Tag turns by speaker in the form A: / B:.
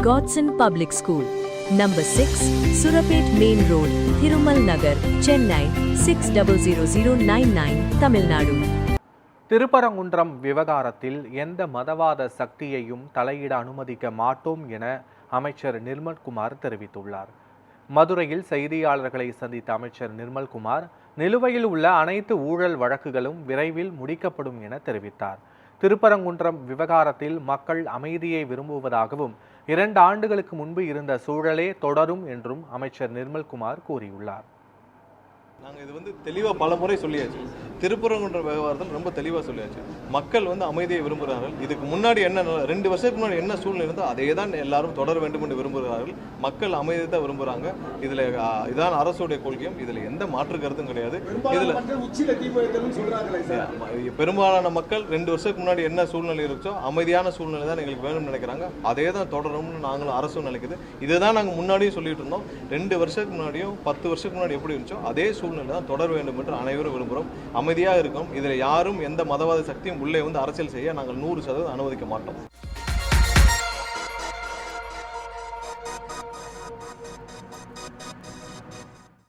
A: Godson Public School, Number 6, Surapet Main Road, Thirumal Nagar, Chennai 600099, Tamil Nadu.
B: Thiruparankundram விவகாரத்தில் எந்த மதவாத சக்தியையும் தலையிட அனுமதிக்க மாட்டோம் என அமைச்சர் நிர்மல்குமார் தெரிவித்துள்ளார். மதுரையில் செய்தியாளர்களை சந்தித்த அமைச்சர் நிர்மல்குமார், நிலுவையில் உள்ள அனைத்து ஊழல் வழக்குகளும் விரைவில் முடிக்கப்படும் என தெரிவித்தார். திருப்பரங்குன்றம் விவகாரத்தில் மக்கள் அமைதியை விரும்புவதாகவும் 2 ஆண்டுகளுக்கு முன்பு இருந்த சூழலே தொடரும் என்றும் அமைச்சர் நிர்மல்குமார் கூறியுள்ளார்.
C: நாங்கள் இது தெளிவாக பல முறை சொல்லியாச்சு. திருப்பரங்குன்ற விவகாரத்தில் ரொம்ப தெளிவாக சொல்லியாச்சு. மக்கள் அமைதியை விரும்புகிறார்கள். இதுக்கு முன்னாடி என்ன 2 வருஷத்துக்கு முன்னாடி என்ன சூழ்நிலை இருந்தோ அதே தான் எல்லாரும் தொடர வேண்டும் என்று விரும்புகிறார்கள். மக்கள் அமைதியை தான் விரும்புகிறாங்க. இதில் இதான் அரசுடைய கொள்கையும். இதில் எந்த மாற்று கருத்தும் கிடையாது. இதில் பெரும்பாலான மக்கள் 2 வருஷத்துக்கு முன்னாடி என்ன சூழ்நிலை இருந்துச்சோ அமைதியான சூழ்நிலை தான் எங்களுக்கு வேணும்னு நினைக்கிறாங்க. அதே தான் தொடரும்னு நாங்களும் அரசும் நினைக்குது. இதுதான் நாங்கள் முன்னாடியும் சொல்லிட்டு இருந்தோம். 2 வருஷத்துக்கு முன்னாடியும் 10 வருஷத்துக்கு முன்னாடி எப்படி இருந்துச்சோ அதே சூழ்நிலை தான் தொடர வேண்டும் என்று அனைவரும் விரும்புகிறோம். அமைதியாக இருக்கும். இதில் யாரும் எந்த மதவாத சக்தியும் உள்ளே அரசியல் செய்ய நாங்கள் 100% அனுமதிக்க மாட்டோம்.